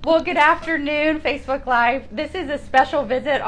Well, good afternoon, Facebook Live. This is a special visit.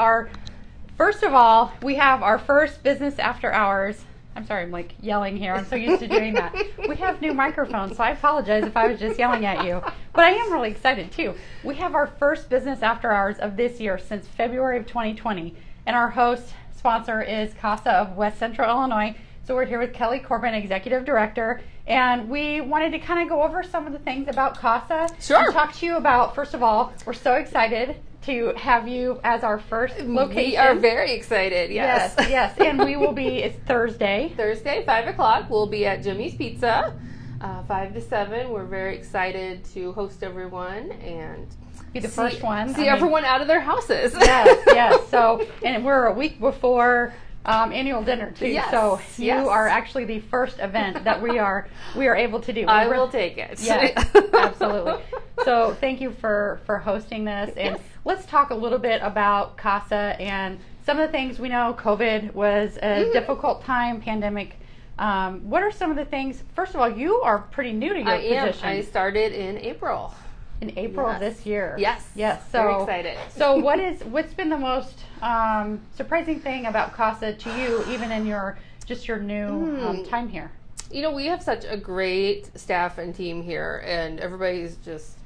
First of all, we have our first business after hours. I'm sorry, I'm like yelling here. I'm so used to doing that. We have new microphones, so I apologize if I was just yelling at you. But I am really excited too. We have our first business after hours of this year since February of 2020. And our host sponsor is Casa of West Central Illinois. So we're here with Kelly Corbin, Executive Director. And we wanted to kind of go over some of the things about Casa. Sure. And talk to you about, first of all, we're so excited to have you as our first location. We are very excited, yes. Yes. And we will be, it's Thursday. Thursday, 5 o'clock, we'll be at Jimmy's Pizza, 5 to 7. We're very excited to host everyone and be the first one. See everyone out of their houses. Yes. So, and we're a week before annual dinner too. Yes, so you are actually the first event that we are able to do. I will take it. Yes, absolutely. So thank you for hosting this, and let's talk a little bit about Casa and some of the things we know. COVID was a difficult time, pandemic. What are some of the things? First of all, you are pretty new to your position. I started in April. In April of this year. Yes. So very excited. So what's been the most surprising thing about Casa to you, even in your new time here? You know, we have such a great staff and team here, and everybody's just,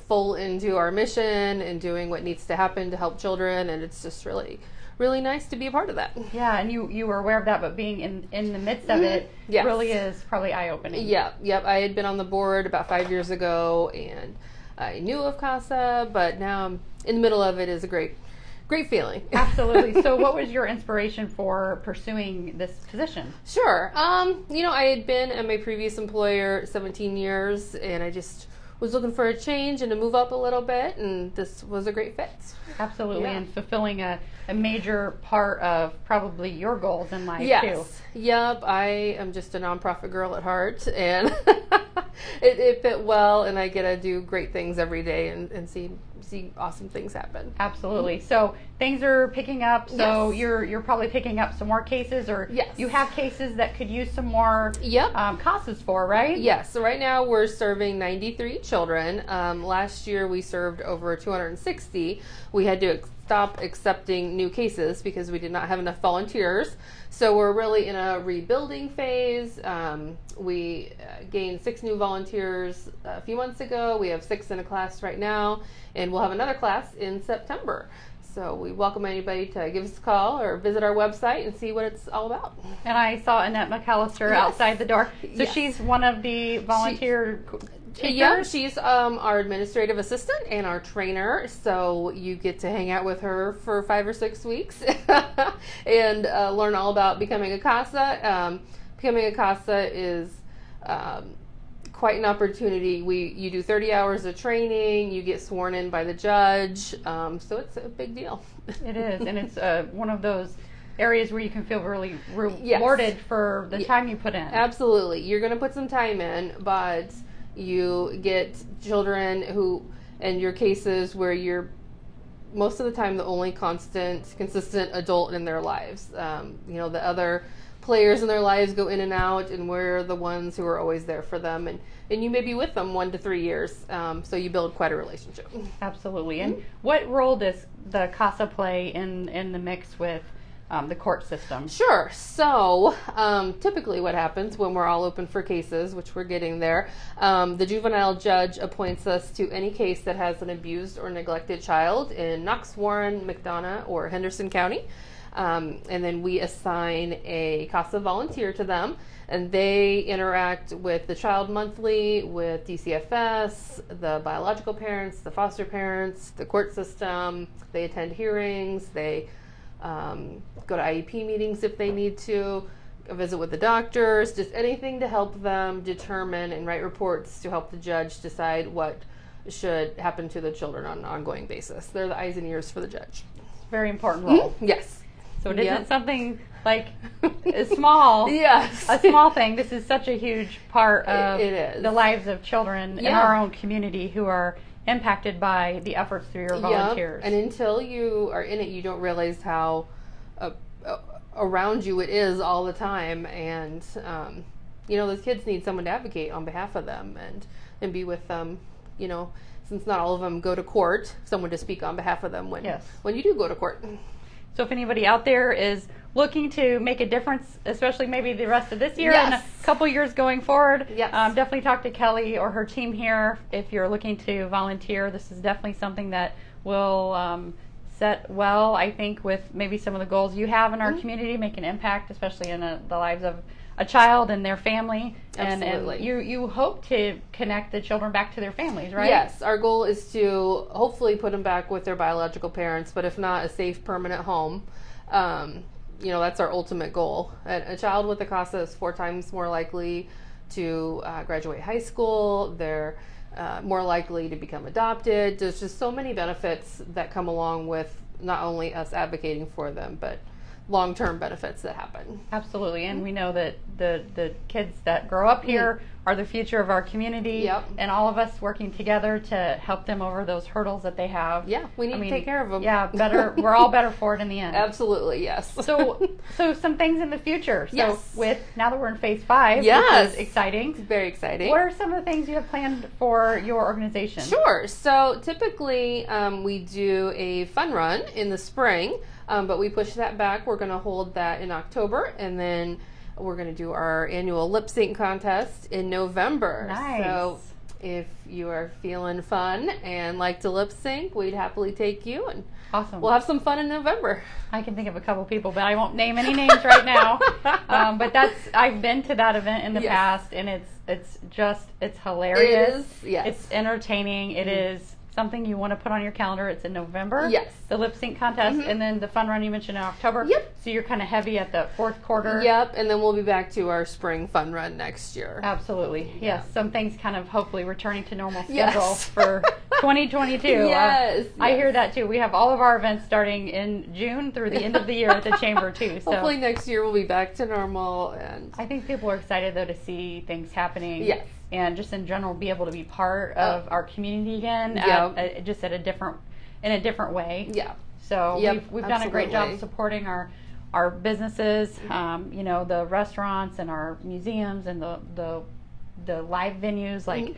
full into our mission and doing what needs to happen to help children, and it's just really nice to be a part of that. Yeah, and you were aware of that, but being in the midst of it really is probably eye-opening. Yep. I had been on the board about 5 years ago, and I knew of Casa, but now I'm in the middle of it. Is a great feeling. Absolutely. So what was your inspiration for pursuing this position? Sure. I had been at my previous employer 17 years, and I just was looking for a change and to move up a little bit, and this was a great fit. Absolutely, and fulfilling a major part of probably your goals in life too. Yep, I am just a nonprofit girl at heart, and it fit well, and I get to do great things every day and see awesome things happen. Absolutely. So things are picking up. So you're probably picking up some more cases, or you have cases that could use some more Casas for, right? Yes. So right now we're serving 93 children. Last year we served over 260. We had to stop accepting new cases because we did not have enough volunteers. So we're really in a rebuilding phase. We gained 6 new volunteers a few months ago. We have 6 in a class right now, and we'll have another class in September. So we welcome anybody to give us a call or visit our website and see what it's all about. And I saw Annette Mcallister outside the door. So she's one of the volunteer teachers? Yeah, she's our administrative assistant and our trainer. So you get to hang out with her for 5 or 6 weeks and learn all about becoming a Casa. Becoming a Casa is quite an opportunity. You do 30 hours of training, you get sworn in by the judge, so it's a big deal. It is, and it's one of those areas where you can feel really rewarded for the time you put in. Absolutely. You're going to put some time in, but you get children and your cases where you're most of the time the only consistent adult in their lives. The other players in their lives go in and out, and we're the ones who are always there for them, and you may be with them 1 to 3 years, so you build quite a relationship. Absolutely. And what role does the Casa play in the mix with the court system? Sure. So typically what happens when we're all open for cases, which we're getting there, the juvenile judge appoints us to any case that has an abused or neglected child in Knox, Warren, McDonough, or Henderson County. And then we assign a Casa volunteer to them, and they interact with the child monthly, with DCFS, the biological parents, the foster parents, the court system. They attend hearings. They go to IEP meetings if they need to, visit with the doctors, just anything to help them determine and write reports to help the judge decide what should happen to the children on an ongoing basis. They're the eyes and ears for the judge. Very important role. Yes. So it isn't something like a small thing. This is such a huge part of the lives of children in our own community who are impacted by the efforts through your volunteers. And until you are in it, you don't realize how around you it is all the time. And, those kids need someone to advocate on behalf of them and be with them, since not all of them go to court, someone to speak on behalf of them when you do go to court. So if anybody out there is looking to make a difference, especially maybe the rest of this year and a couple years going forward, definitely talk to Kelly or her team here. If you're looking to volunteer, this is definitely something that will set well, I think, with maybe some of the goals you have in our community, make an impact, especially in the lives of a child and their family. Absolutely. And you hope to connect the children back to their families, right? Yes, our goal is to hopefully put them back with their biological parents, but if not, a safe, permanent home. That's our ultimate goal. A child with a Casa is 4 times more likely to graduate high school. They're more likely to become adopted. There's just so many benefits that come along with not only us advocating for them, but long-term benefits that happen. Absolutely, and we know that the kids that grow up here are the future of our community, and all of us working together to help them over those hurdles that they have. Yeah, we need to take care of them. Yeah, better. We're all better for it in the end. Absolutely, yes. So some things in the future. So now that we're in phase 5, which is exciting. It's very exciting. What are some of the things you have planned for your organization? Sure. So typically we do a fun run in the spring. But we push that back. We're going to hold that in October, and then we're going to do our annual lip sync contest in November. Nice. So if you are feeling fun and like to lip sync, we'd happily take you, and awesome. We'll have some fun in November. I can think of a couple people, but I won't name any names right now. But I've been to that event in the past, and it's hilarious. It is, yes. It's entertaining. It is something you want to put on your calendar. It's in November. Yes. The lip sync contest, and then the fun run you mentioned in October. Yep. So you're kind of heavy at the fourth quarter. Yep. And then we'll be back to our spring fun run next year. Absolutely. Yes. Some things kind of hopefully returning to normal schedule for 2022. Yes. I hear that too. We have all of our events starting in June through the end of the year at the Chamber too. So hopefully next year we'll be back to normal. And I think people are excited though to see things happening. Yes. And just in general be able to be part of our community again, just in a different way. Yeah. So we've done a great job supporting our businesses, the restaurants and our museums and the live venues like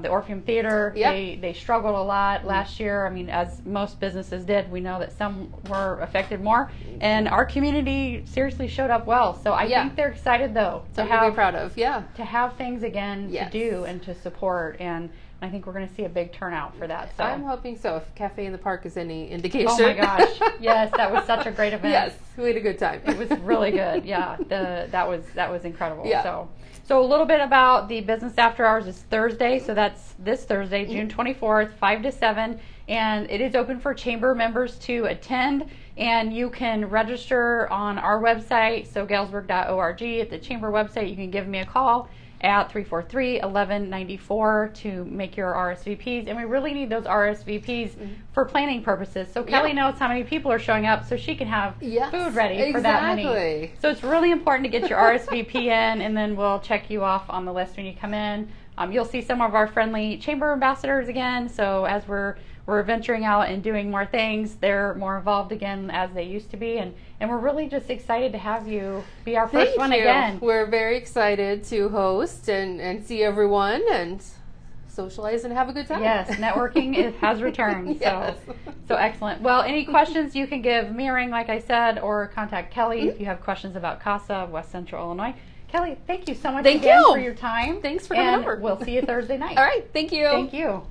the Orpheum Theater. They struggled a lot last year. I mean, as most businesses did. We know that some were affected more, and our community seriously showed up well. So I think they're excited though to be proud of. To have things again to do and to support, and I think we're going to see a big turnout for that. So I'm hoping so. If Cafe in the Park is any indication. Oh my gosh! Yes, that was such a great event. Yes, we had a good time. It was really good. Yeah, that was incredible. Yeah. So a little bit about the business after hours is Thursday. So that's this Thursday, June 24th, 5 to 7. And it is open for chamber members to attend. And you can register on our website, so galesburg.org. At the chamber website, you can give me a call at 343-1194 to make your RSVPs. And we really need those RSVPs for planning purposes. So Kelly knows how many people are showing up so she can have food ready for that many. So it's really important to get your RSVP in, and then we'll check you off on the list when you come in. You'll see some of our friendly chamber ambassadors again. So as we're venturing out and doing more things, they're more involved again as they used to be, and we're really just excited to have you be our first one again. We're very excited to host and see everyone and socialize and have a good time. Yes, networking has returned. So excellent. Well, any questions, you can give me a ring, like I said, or contact Kelly if you have questions about Casa of West Central Illinois. Kelly, thank you so much again for your time. Thanks for coming over. We'll see you Thursday night. All right. Thank you. Thank you.